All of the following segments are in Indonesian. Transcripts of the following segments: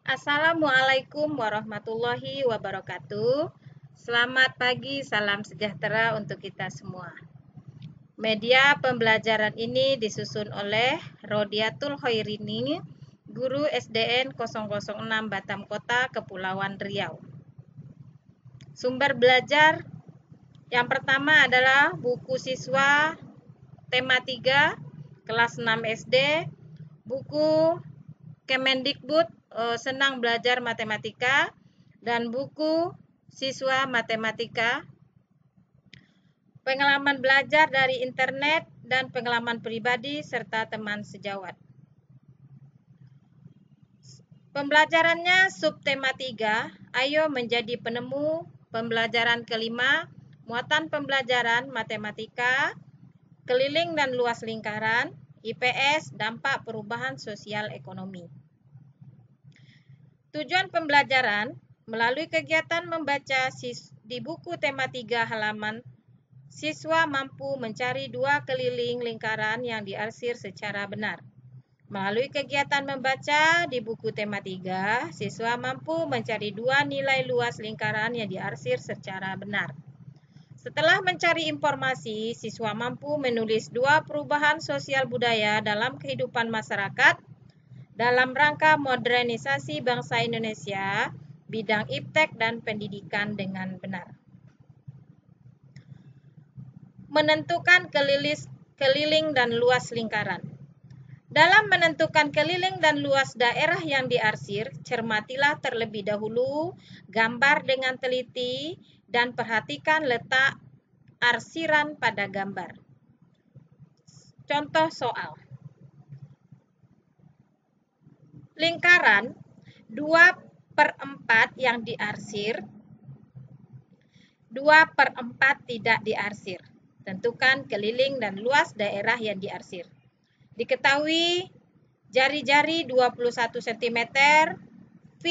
Assalamualaikum warahmatullahi wabarakatuh. Selamat pagi, salam sejahtera untuk kita semua. Media pembelajaran ini disusun oleh Rodiatul Khairini, Guru SDN 006 Batam Kota, Kepulauan Riau. Sumber belajar yang pertama adalah buku siswa tema 3 kelas 6 SD, buku Kemendikbud Senang Belajar Matematika, dan buku Siswa Matematika, pengalaman belajar dari internet dan pengalaman pribadi serta teman sejawat. Pembelajarannya subtema 3, ayo menjadi penemu, pembelajaran kelima, muatan pembelajaran matematika, keliling dan luas lingkaran, IPS, dampak perubahan sosial ekonomi. Tujuan pembelajaran melalui kegiatan membaca di buku tema 3 halaman, siswa mampu mencari 2 keliling lingkaran yang diarsir secara benar. Melalui kegiatan membaca di buku tema 3, siswa mampu mencari 2 nilai luas lingkaran yang diarsir secara benar. Setelah mencari informasi, siswa mampu menulis 2 perubahan sosial budaya dalam kehidupan masyarakat dalam rangka modernisasi bangsa Indonesia, bidang iptek dan pendidikan dengan benar. Menentukan keliling dan luas lingkaran. Dalam menentukan keliling dan luas daerah yang diarsir, cermatilah terlebih dahulu gambar dengan teliti dan perhatikan letak arsiran pada gambar. Contoh soal. Lingkaran 2/4 yang diarsir, 2/4 tidak diarsir. Tentukan keliling dan luas daerah yang diarsir. Diketahui jari-jari 21 cm, V.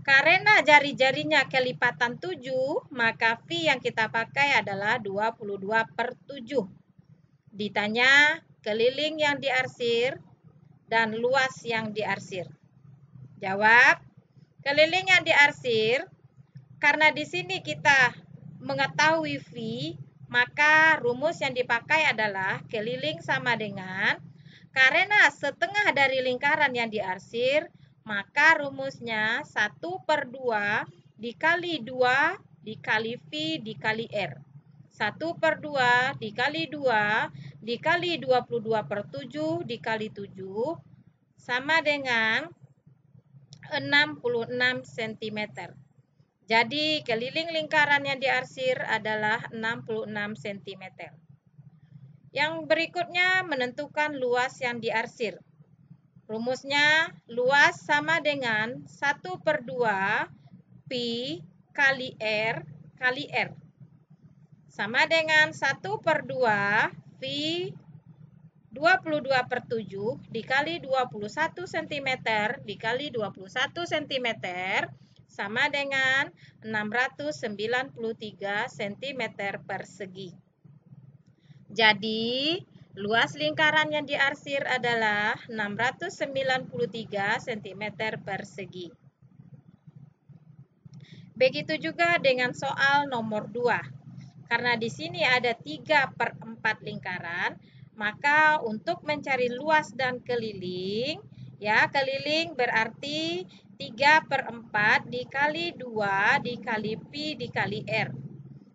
Karena jari-jarinya kelipatan 7, maka V yang kita pakai adalah 22/7. Ditanya keliling yang diarsir dan luas yang diarsir. Jawab, keliling yang diarsir, karena di sini kita mengetahui V, maka rumus yang dipakai adalah keliling sama dengan, karena setengah dari lingkaran yang diarsir, maka rumusnya 1/2 dikali 2 dikali V dikali R. 1/2 dikali 2 dikali 22/7 dikali 7 sama dengan 66 cm. Jadi keliling lingkaran yang diarsir adalah 66 cm. Yang berikutnya menentukan luas yang diarsir. Rumusnya luas sama dengan 1/2 Pi kali R kali R. Sama dengan 1/2 V 22/7 dikali 21 cm dikali 21 cm sama dengan 693 cm persegi. Jadi, luas lingkaran yang diarsir adalah 693 cm persegi. Begitu juga dengan soal nomor 2. Karena di sini ada 3/4 lingkaran, maka untuk mencari luas dan keliling, ya keliling berarti 3/4 dikali 2 dikali Pi dikali R.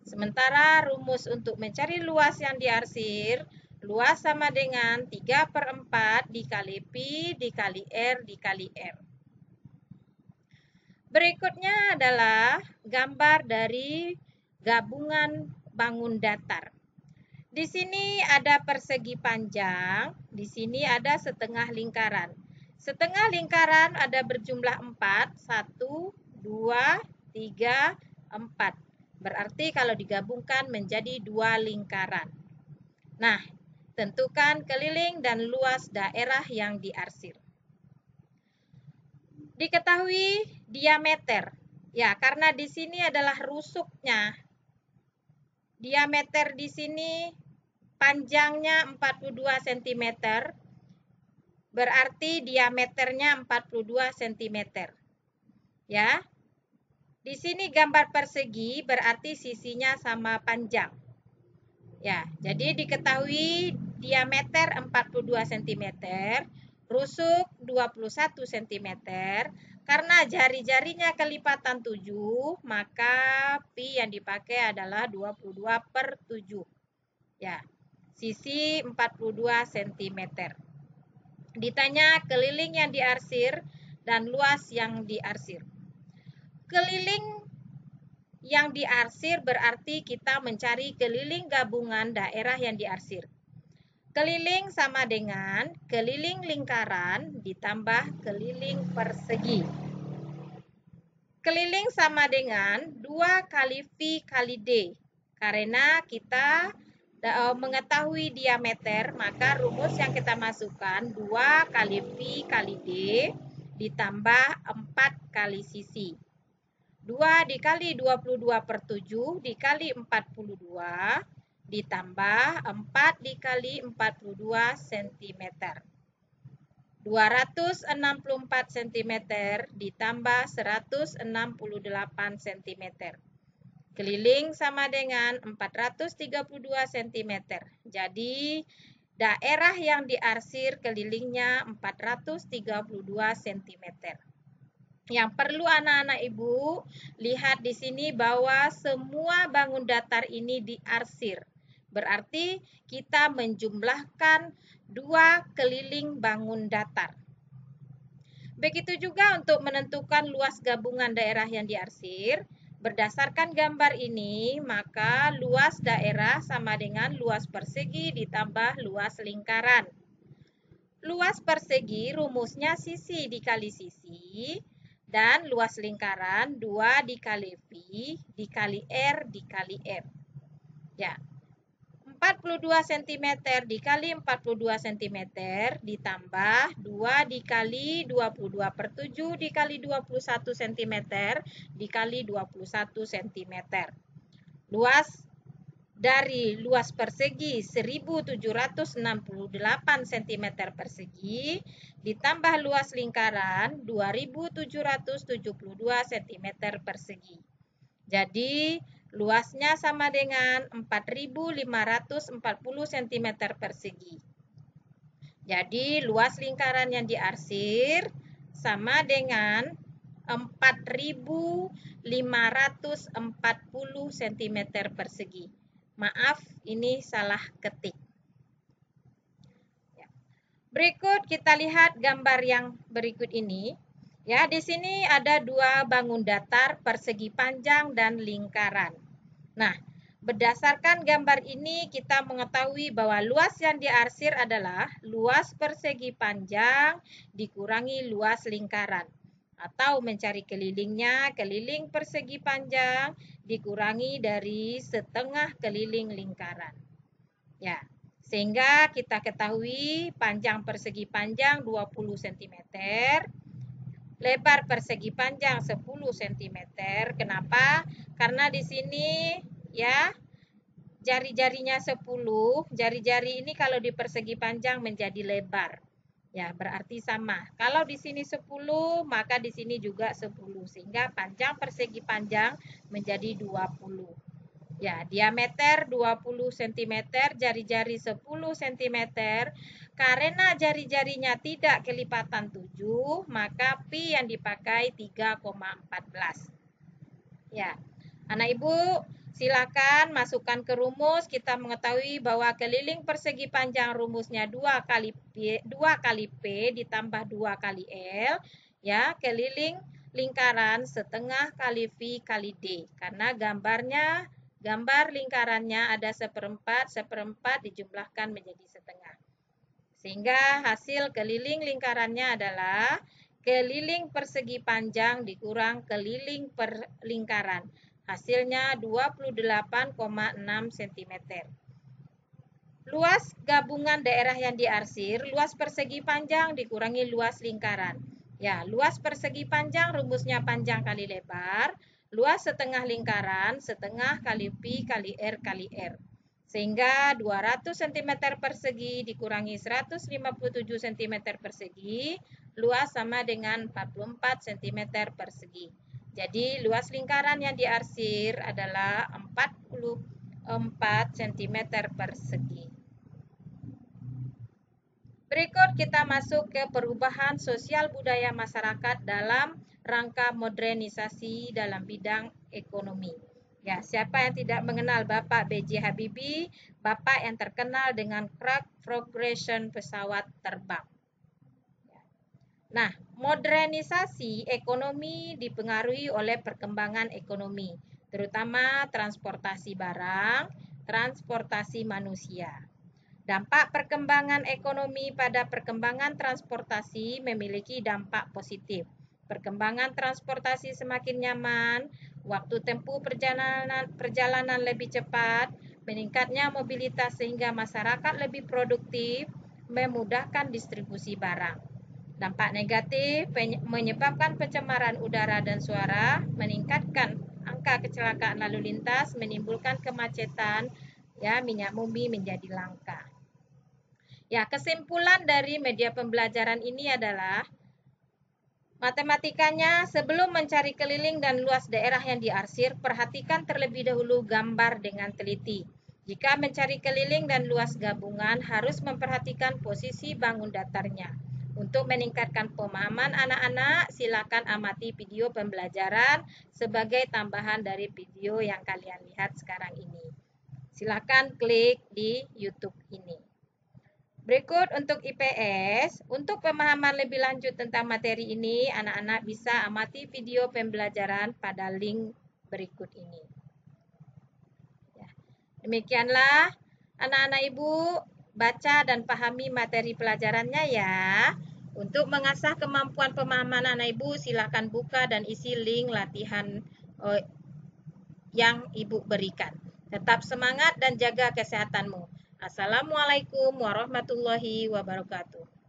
Sementara rumus untuk mencari luas yang diarsir, luas sama dengan 3/4 dikali Pi dikali R dikali R. Berikutnya adalah gambar dari gabungan bangun datar. Di sini ada persegi panjang, di sini ada setengah lingkaran. Setengah lingkaran ada berjumlah 4, 1, 2, 3, 4. Berarti kalau digabungkan menjadi 2 lingkaran. Nah, tentukan keliling dan luas daerah yang diarsir. Diketahui diameter. Ya, karena di sini adalah rusuknya. Diameter di sini panjangnya 42 cm, berarti diameternya 42 cm. Ya. Di sini gambar persegi berarti sisinya sama panjang. Ya, jadi diketahui diameter 42 cm, rusuk 21 cm. Karena jari-jarinya kelipatan 7, maka pi yang dipakai adalah 22/7. Ya, sisi 42 cm. Ditanya keliling yang diarsir dan luas yang diarsir. Keliling yang diarsir berarti kita mencari keliling gabungan daerah yang diarsir. Keliling sama dengan keliling lingkaran ditambah keliling persegi. Keliling sama dengan 2 kali V kali D. Karena kita mengetahui diameter, maka rumus yang kita masukkan 2 kali V kali D ditambah 4 kali sisi. 2 dikali 22/7 dikali 42 ditambah 4 dikali 42 cm. 264 cm ditambah 168 cm. Keliling sama dengan 432 cm. Jadi daerah yang diarsir kelilingnya 432 cm. Yang perlu anak-anak ibu lihat di sini bahwa semua bangun datar ini diarsir. Berarti kita menjumlahkan 2 keliling bangun datar. Begitu juga untuk menentukan luas gabungan daerah yang diarsir. Berdasarkan gambar ini, maka luas daerah sama dengan luas persegi ditambah luas lingkaran. Luas persegi rumusnya sisi dikali sisi. Dan luas lingkaran 2 dikali V dikali R dikali R. Ya, 42 cm dikali 42 cm ditambah 2 dikali 22/7 dikali 21 cm dikali 21 cm. Luas dari luas persegi 1768 cm persegi ditambah luas lingkaran 2772 cm persegi. Jadi luasnya sama dengan 4540 cm persegi. Jadi luas lingkaran yang diarsir sama dengan 4540 cm persegi. Maaf, ini salah ketik. Berikut kita lihat gambar yang berikut ini. Ya, di sini ada 2 bangun datar, persegi panjang dan lingkaran. Nah, berdasarkan gambar ini kita mengetahui bahwa luas yang diarsir adalah luas persegi panjang dikurangi luas lingkaran. Atau mencari kelilingnya, keliling persegi panjang dikurangi dari setengah keliling lingkaran. Ya, sehingga kita ketahui panjang persegi panjang 20 cm, lebar persegi panjang 10 cm. Kenapa? Karena di sini ya jari-jarinya 10, jari-jari ini kalau di persegi panjang menjadi lebar. Ya, berarti sama. Kalau di sini 10, maka di sini juga 10. Sehingga panjang persegi panjang menjadi 20. Ya, diameter 20 cm, jari-jari 10 cm. Karena jari-jarinya tidak kelipatan 7, maka pi yang dipakai 3,14. Ya, anak ibu silakan masukkan ke rumus. Kita mengetahui bahwa keliling persegi panjang rumusnya 2 kali P ditambah 2 kali L. Ya, keliling lingkaran setengah kali V kali D. Karena gambar lingkarannya ada seperempat dijumlahkan menjadi setengah. Sehingga hasil keliling lingkarannya adalah keliling persegi panjang dikurang keliling lingkaran. Hasilnya 28,6 cm. Luas gabungan daerah yang diarsir, luas persegi panjang dikurangi luas lingkaran. Ya, luas persegi panjang rumusnya panjang kali lebar. Luas setengah lingkaran, setengah kali pi kali R kali R. Sehingga 200 cm persegi dikurangi 157 cm persegi, luas sama dengan 44 cm persegi. Jadi luas lingkaran yang diarsir adalah 44 cm persegi. Berikut kita masuk ke perubahan sosial budaya masyarakat dalam rangka modernisasi dalam bidang ekonomi. Ya, siapa yang tidak mengenal Bapak B.J. Habibie, Bapak yang terkenal dengan crack progression pesawat terbang. Nah, modernisasi ekonomi dipengaruhi oleh perkembangan ekonomi, terutama transportasi barang, transportasi manusia. Dampak perkembangan ekonomi pada perkembangan transportasi memiliki dampak positif. Perkembangan transportasi semakin nyaman, waktu tempuh perjalanan lebih cepat, meningkatnya mobilitas sehingga masyarakat lebih produktif, memudahkan distribusi barang. Dampak negatif menyebabkan pencemaran udara dan suara, meningkatkan angka kecelakaan lalu lintas, menimbulkan kemacetan, ya, minyak bumi menjadi langka. Ya, kesimpulan dari media pembelajaran ini adalah matematikanya, sebelum mencari keliling dan luas daerah yang diarsir, perhatikan terlebih dahulu gambar dengan teliti. Jika mencari keliling dan luas gabungan, harus memperhatikan posisi bangun datarnya. Untuk meningkatkan pemahaman anak-anak, silakan amati video pembelajaran sebagai tambahan dari video yang kalian lihat sekarang ini. Silakan klik di YouTube ini. Berikut untuk IPS, untuk pemahaman lebih lanjut tentang materi ini, anak-anak bisa amati video pembelajaran pada link berikut ini. Ya. Demikianlah anak-anak Ibu, baca dan pahami materi pelajarannya ya. Untuk mengasah kemampuan pemahaman anak Ibu, silakan buka dan isi link latihan yang Ibu berikan. Tetap semangat dan jaga kesehatanmu. Assalamualaikum warahmatullahi wabarakatuh.